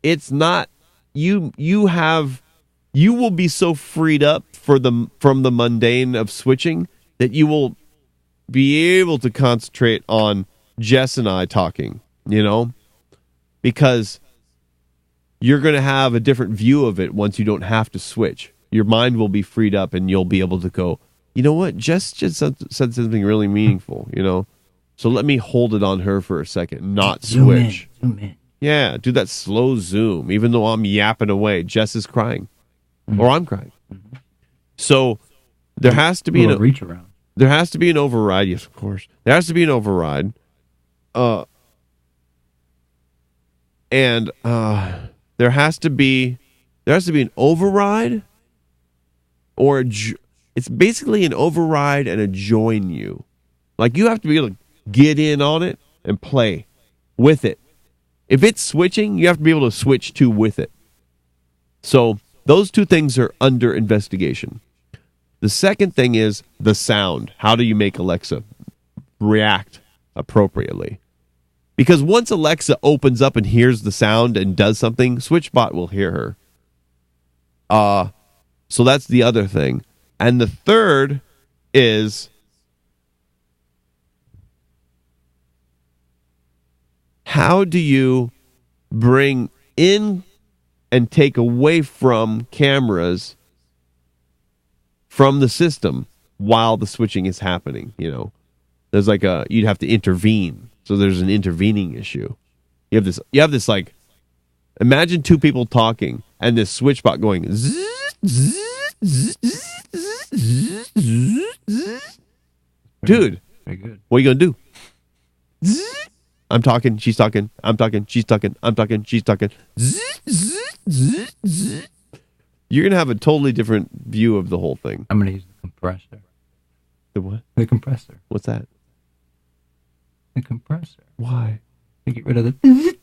it's not you will be so freed up from the mundane of switching that you will be able to concentrate on Jess and I talking, because you're going to have a different view of it once you don't have to switch. Your mind will be freed up and you'll be able to go, you know what, Jess just said something really meaningful, so let me hold it on her for a second, not switch. Zoom in. Yeah, do that slow zoom, even though I'm yapping away. Jess is crying, or I'm crying. Mm-hmm. So there has to be an reach around. There has to be an override. Yes, of course. There has to be an override. And there has to be an override, or it's basically an override and a join you. Like, you have to be able to get in on it and play with it. If it's switching, you have to be able to switch to with it. So those two things are under investigation. The second thing is the sound. How do you make Alexa react appropriately? Because once Alexa opens up and hears the sound and does something, SwitchBot will hear her. So that's the other thing. And the third is how do you bring in and take away from cameras from the system while the switching is happening, There's like you'd have to intervene. So there's an intervening issue. You have this like, imagine two people talking and this switch bot going zzz, zzz, zzz, zzz, zzz. Dude, very good. What are you gonna do? Zzz. I'm talking, she's talking, I'm talking, she's talking, I'm talking, she's talking. Zzz, zzz, zzz, zzz. You're gonna have a totally different view of the whole thing. I'm gonna use the compressor. The what? The compressor. What's that? The compressor. Why? To get rid of the.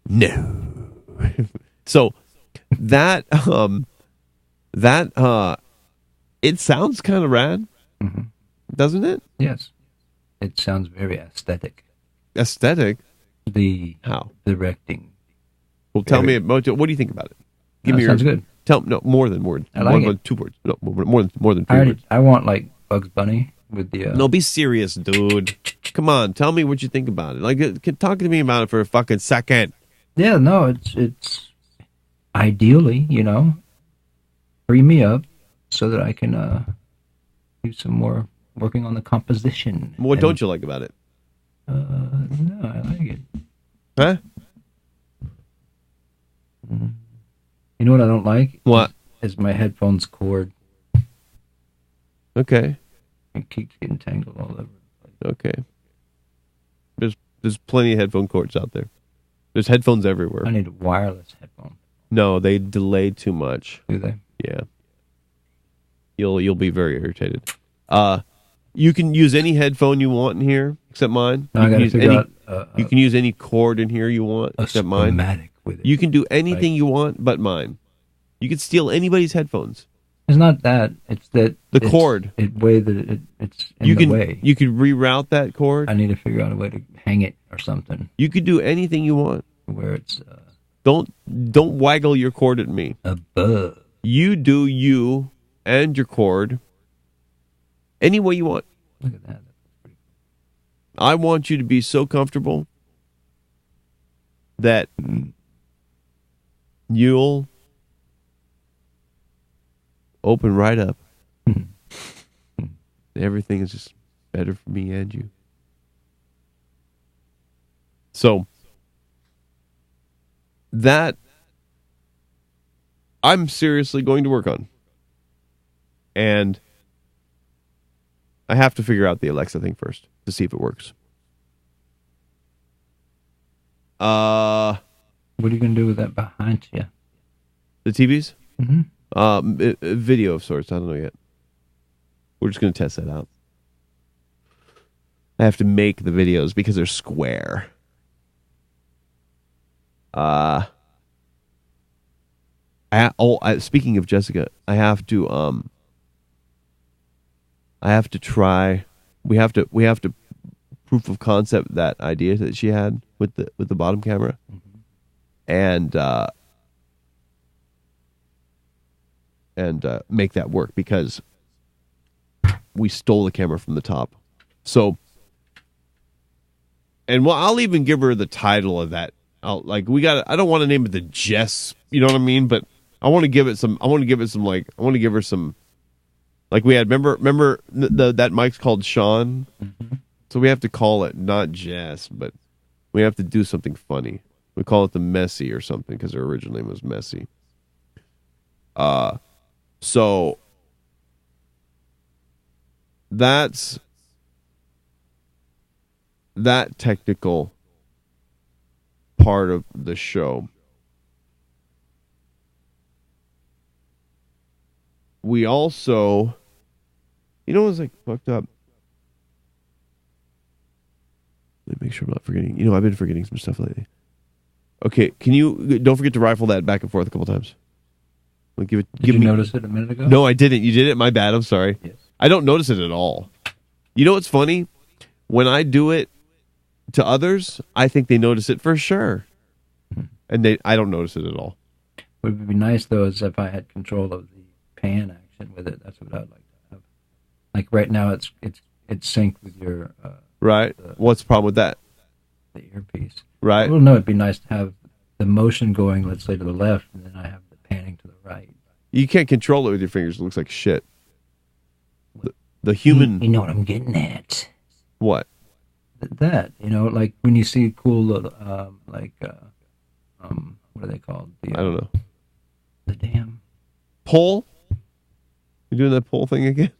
No. So that it sounds kind of rad, doesn't it? Yes. It sounds very aesthetic. Aesthetic? The how? Directing. Well, tell me about what do you think about it? Give me your. Sounds good. Tell no more than word. I like it. 2 words. No, more than 3 words. I want like Bugs Bunny with the. No, be serious, dude. Come on, tell me what you think about it. Like, talk to me about it for a fucking second. Yeah, no, it's ideally, free me up so that I can do some more working on the composition. What don't you like about it? No, I like it. Huh? You know what I don't like? What? Is my headphones cord. Okay. It keeps getting tangled all over. Okay. There's plenty of headphone cords out there. There's headphones everywhere. I need a wireless headphone. No, they delay too much. Do they? Yeah. You'll be very irritated. You can use any headphone you want in here except mine. No, I gotta figure out. You can use any cord in here you want except mine. With it. You can do anything you want but mine. You can steal anybody's headphones. It's not that. It's that cord. It's in the way. You can reroute that cord. I need to figure out a way to hang it or something. You could do anything you want. Where it's don't waggle your cord at me. Above. You do you and your cord any way you want. Look at that. That's pretty cool. I want you to be so comfortable that you'll open right up. Everything is just better for me and you. So that I'm seriously going to work on. And I have to figure out the Alexa thing first to see if it works. What are you going to do with that behind you? The TVs? Mm-hmm. Video of sorts. I don't know yet. We're just going to test that out. I have to make the videos because they're square. Speaking of Jessica, I have to try. We have to proof of concept that idea that she had with the bottom camera, and make that work because we stole the camera from the top. So, and well, I'll even give her the title of that. I don't want to name it the Jess, you know what I mean? But I want to give her some, like we had, remember that mic's called Sean? Mm-hmm. So we have to call it not Jess, but we have to do something funny. We call it the Messy or something because her original name was Messy. So that's that technical part of the show. We also, what's like fucked up? Let me make sure I'm not forgetting. I've been forgetting some stuff lately. Okay, don't forget to rifle that back and forth a couple times. Like Did you notice it a minute ago? No, I didn't. You did it? My bad. I'm sorry. Yes. I don't notice it at all. You know what's funny? When I do it to others, I think they notice it for sure. And I don't notice it at all. What would be nice, though, is if I had control of the pan action with it. That's what I'd like to have. Like right now, it's synced with your... right. What's the problem with that? The earpiece. Right. Well, no, it'd be nice to have the motion going, let's say, to the left, and then I have the panning to the right. You can't control it with your fingers. It looks like shit. the human. You know what I'm getting at? What? That, like when you see cool little, what are they called? I don't know. The damn Pole? You doing that pole thing again?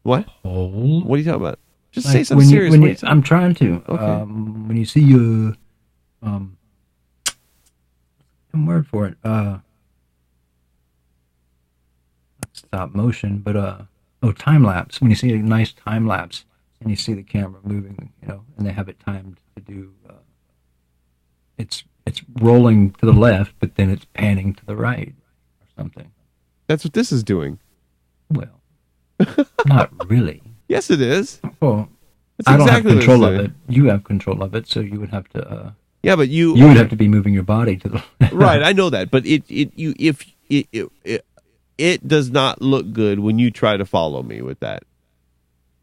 What? pole. What are you talking about? Just Like say something serious. I'm trying to. Okay. When you see some word for it. Stop motion, but time lapse. When you see a nice time lapse and you see the camera moving, and they have it timed to do. It's rolling to the left, but then it's panning to the right, or something. That's what this is doing. Well, not really. Yes, it is. Well, That's I don't exactly have what control it's of doing. it. You have control of it, so you would have to. Yeah, but you would have to be moving your body to the right. I know that, but it does not look good when you try to follow me with that.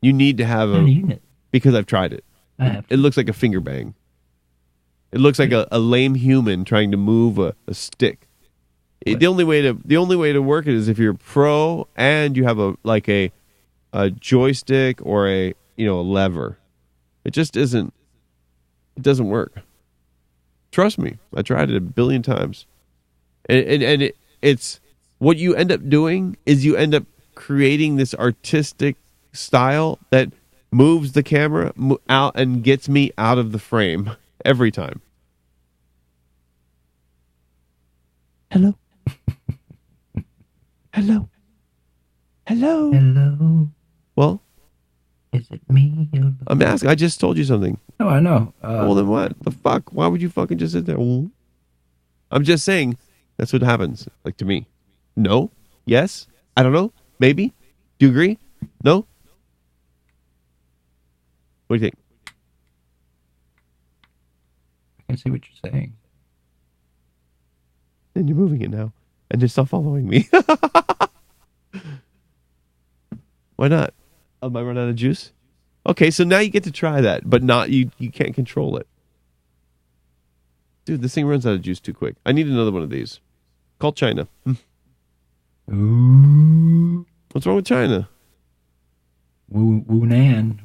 You need to have How do you know? because I've tried it. I have. It looks like a finger bang. It looks like a lame human trying to move a stick. The only way to work it is if you're pro and you have a joystick or a lever. It just isn't. It doesn't work. Trust me, I tried it a billion times, and it's what you end up doing is you end up creating this artistic style that moves the camera out and gets me out of the frame every time. Hello. Hello. Hello. Hello. Well, Is it me? I'm asking. I just told you something. No, I know. Well, then what? The fuck? Why would you fucking just sit there? I'm just saying that's what happens. Like to me. No? Yes? I don't know? Maybe? Do you agree? No? What do you think? I can see what you're saying. And you're moving it now. And you're still following me. Why not? Am I run out of juice? Okay, so now you get to try that, but not you can't control it. Dude, this thing runs out of juice too quick. I need another one of these. Call China. Ooh. What's wrong with China? Wuhan.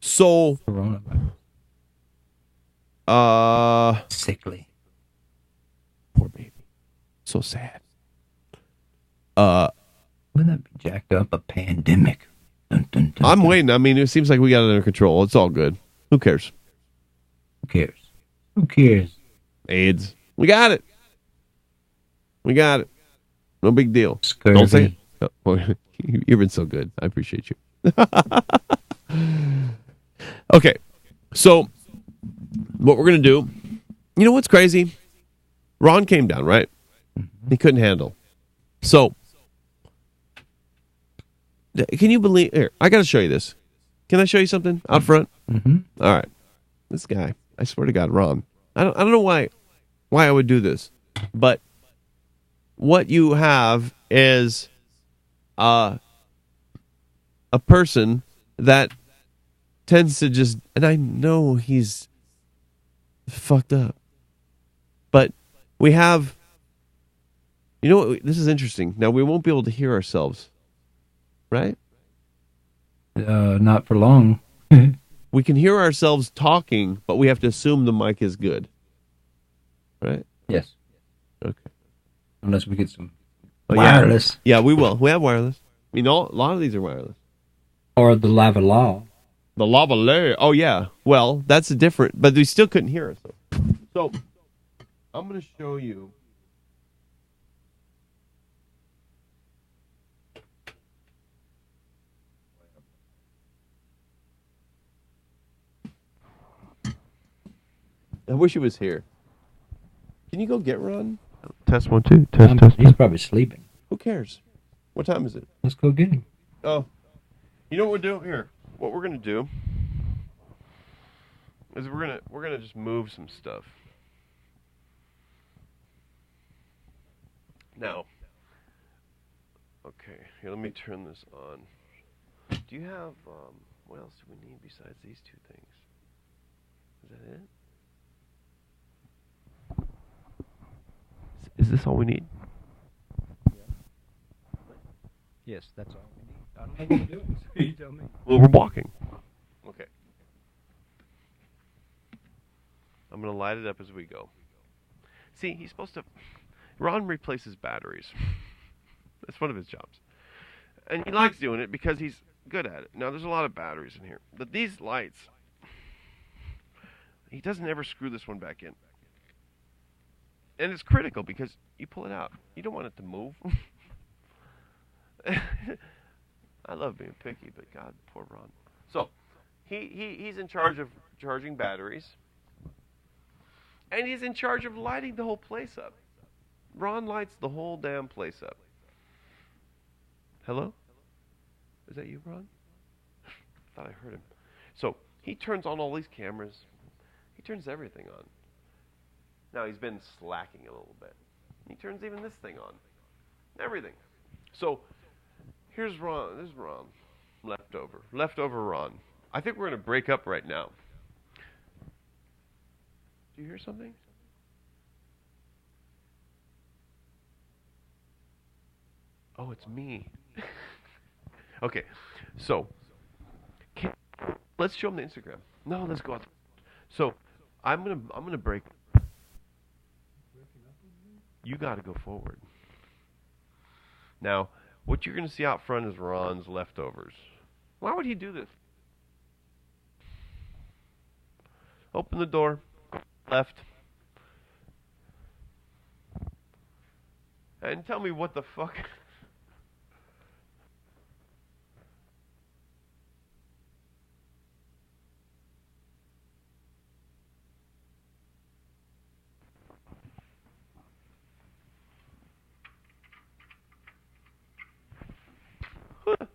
So Coronavirus. Sickly. Poor baby. So sad. Wouldn't that be jacked up? A pandemic. Dun, dun, dun, I'm dun. waiting. I mean, it seems like we got it under control. It's all good. Who cares? Who cares? Who cares? AIDS. We got it. We got it. No big deal. Scurvy. Don't say it. Oh, you've been so good. I appreciate you. Okay. So, what we're going to do, you know what's crazy? Ron came down, right? Mm-hmm. He couldn't handle. So, can you believe? Here, I got to show you this. Can I show you something out front? Mm-hmm. All right. This guy, I swear to God, Ron. I don't know why I would do this, but what you have is a person that tends to just, and I know he's fucked up, but we have, you know what, this is interesting. Now, we won't be able to hear ourselves, right? Not for long. We can hear ourselves talking, but we have to assume the mic is good, right? Yes. Okay. Unless we get some Oh, wireless. Yeah, we will. We have wireless. I mean, a lot of these are wireless. Or the lavalier. The lavalier. Oh, yeah. Well, that's different, but we still couldn't hear us. So, I'm going to show you. I wish he was here. Can you go get Ron? Test 1 2. Test. He's probably sleeping. Who cares? What time is it? Let's go get him. Oh, you know what we're doing here? What we're gonna do is we're gonna just move some stuff. Now, okay, here, let me turn this on. Do you have what else do we need besides these two things? Is that it? Is this all we need? Yes, that's all we need. I don't know what we're doing, so you tell me. Well, we're walking. Okay. I'm going to light it up as we go. See, he's supposed to... Ron replaces batteries. That's one of his jobs. And he likes doing it because he's good at it. Now, there's a lot of batteries in here. But these lights... He doesn't ever screw this one back in. And it's critical because you pull it out. You don't want it to move. I love being picky, but God, poor Ron. So, he's in charge of charging batteries. And he's in charge of lighting the whole place up. Ron lights the whole damn place up. Hello? Is that you, Ron? Thought I heard him. So, he turns on all these cameras. He turns everything on. Now, he's been slacking a little bit. He turns even this thing on. Everything. So, here's Ron. This is Ron. Leftover. Leftover Ron. I think we're going to break up right now. Do you hear something? Oh, it's me. Okay, so let's show them the Instagram. No, let's go out. So I'm gonna break. You got to go forward. Now, what you're gonna see out front is Ron's leftovers. Why would he do this? Open the door. Left. And tell me what the fuck.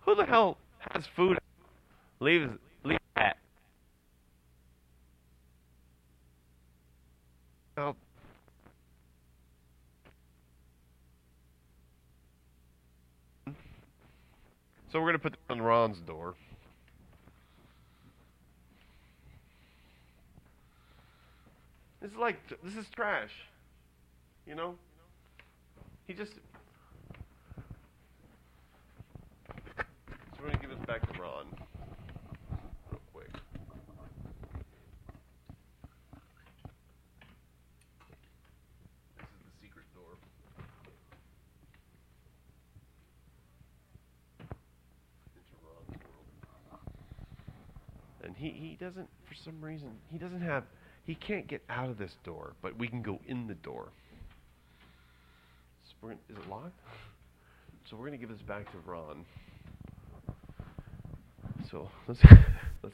Who the hell has food? Leave that. Out. So we're going to put this on Ron's door. This is trash. You know? He just... So we're going to give this back to Ron. Real quick. This is the secret door. Into Ron's world. And he doesn't, for some reason, he can't get out of this door, but we can go in the door. So is it locked? So we're going to give this back to Ron. So let's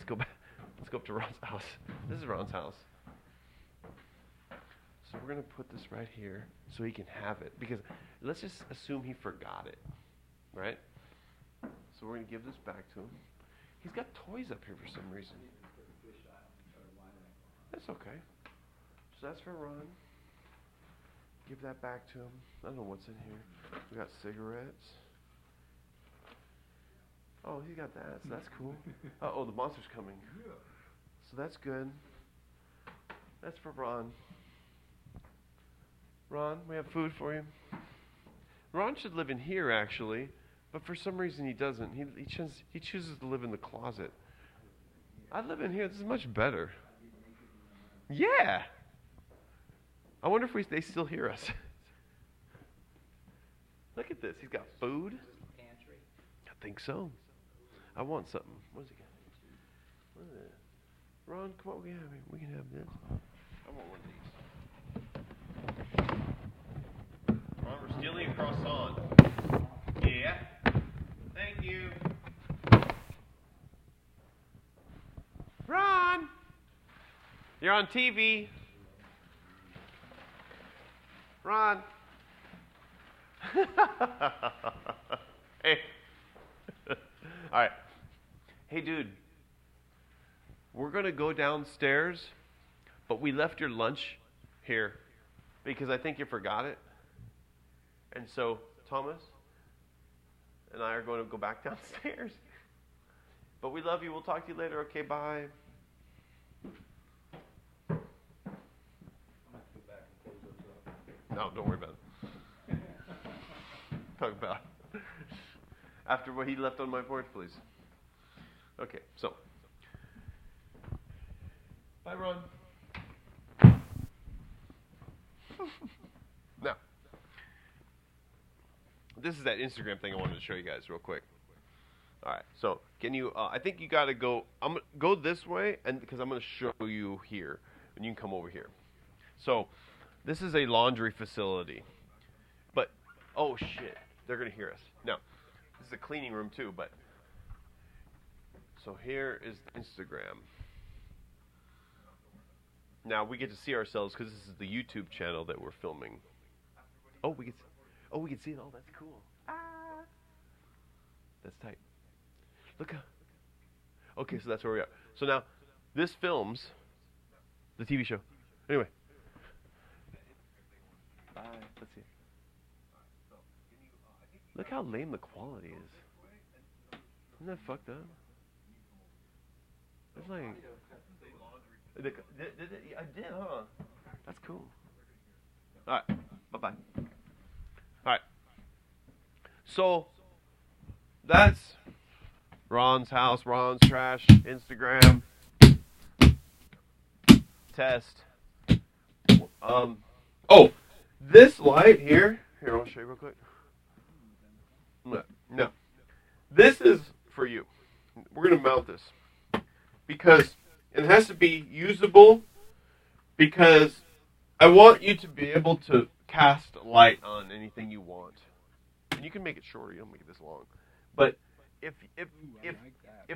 go back. Let's go up to Ron's house. This is Ron's house. So we're going to put this right here so he can have it. Because let's just assume he forgot it. Right? So we're going to give this back to him. He's got toys up here for some reason. That's okay. So that's for Ron. Give that back to him. I don't know what's in here. We got cigarettes. Oh, he got that. So that's cool. Oh, the monster's coming. So that's good. That's for Ron. Ron, we have food for you. Ron should live in here, actually, but for some reason he doesn't. He chooses to live in the closet. I live in here. This is much better. Yeah. I wonder if they still hear us. Look at this. He's got food. I think so. I want something. What does he got? What is it? Ron, come on. We can have this. I want one of these. Ron, we're stealing a croissant. Yeah. Thank you. Ron! You're on TV. Ron. Hey. All right. Hey, dude. We're going to go downstairs, but we left your lunch here because I think you forgot it. And so Thomas and I are going to go back downstairs. But we love you. We'll talk to you later. Okay, bye. No, don't worry about it. Talk about it. after what he left on my porch, please. Okay, so. Bye, Ron. Now, this is that Instagram thing I wanted to show you guys real quick. All right, so can you? I think you got to go. I'm gonna go this way, and because I'm going to show you here, and you can come over here. So, this is a laundry facility, but oh shit, they're going to hear us. Now, this is a cleaning room too, but so here is Instagram. Now we get to see ourselves because this is the YouTube channel that we're filming. Oh, we can see it. Oh, that's cool. That's tight. Look how. Okay, so that's where we are. So now, this films the TV show. Anyway. Bye. Let's see. Look how lame the quality is. Isn't that fucked up? It's like. I did, huh? That's cool. All right. Bye-bye. All right. So, that's Ron's house, Ron's trash, Instagram, test. Oh, this light here. Here, I'll show you real quick. No. This is for you. We're going to mount this. Because it has to be usable, because I want you to be able to cast light on anything you want. And you can make it shorter, you don't make it this long. But if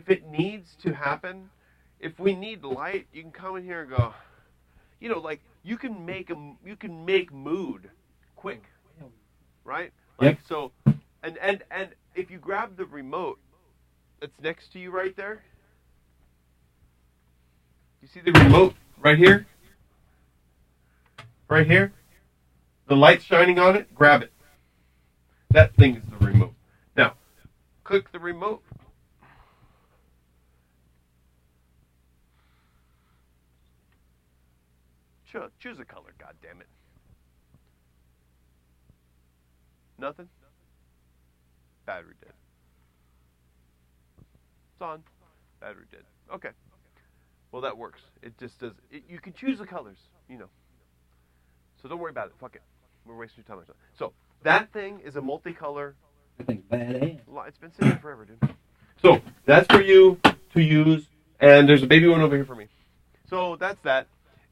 it needs to happen, if we need light, you can come in here and go, you know, like you can make mood quick. Right? Like yep. So and if you grab the remote that's next to you right there, you see the remote right here? Right here? The light's shining on it? Grab it. That thing is the remote. Now, click the remote. Choose a color, goddammit. Nothing? Battery dead. It's on. Battery dead. Okay. Well, that works. It just does. You can choose the colors, you know. So don't worry about it. Fuck it. We're wasting your time. So that thing is a multicolor. I think badass. It's been sitting there forever, dude. So that's for you to use, and there's a baby one over here for me. So that's that.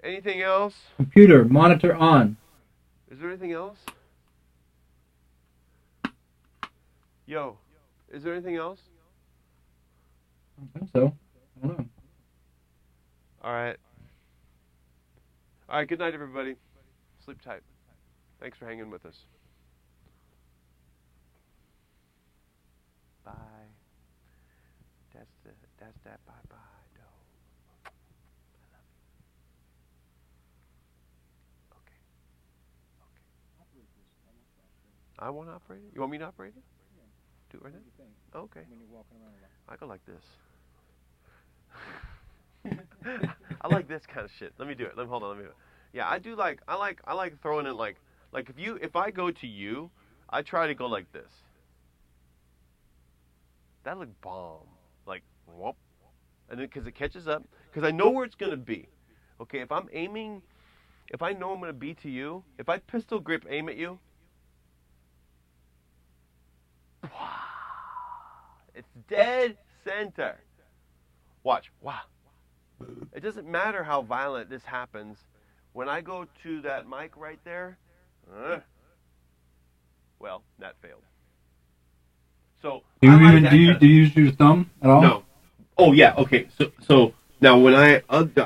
Anything else? Computer monitor on. Is there anything else? Yo, is there anything else? I think so. I don't know. All right, good night, everybody. Sleep tight. Thanks for hanging with us. Bye. That's that bye-bye, though. I love you. Okay. I want to operate it? You want me to operate it? Do it right now? Okay. When you're walking around. I go like this. I like this kind of shit. Let me do it. Hold on. Let me do it. Yeah, I do like. I like throwing it like if I go to you, I try to go like this. That look bomb. Like whoop, and then because it catches up, because I know where it's gonna be. Okay, if I'm aiming, if I know I'm gonna be to you, if I pistol grip aim at you, it's dead center. Watch. Wow. It doesn't matter how violent this happens. When I go to that mic right there, well, that failed. So do you use your thumb at all? No. Oh yeah. Okay. So now when I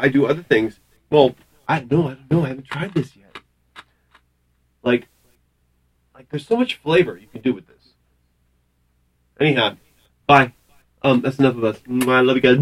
do other things, well, I don't know. I haven't tried this yet. Like there's so much flavor you can do with this. Anyhow, bye. That's enough of us. I love you guys.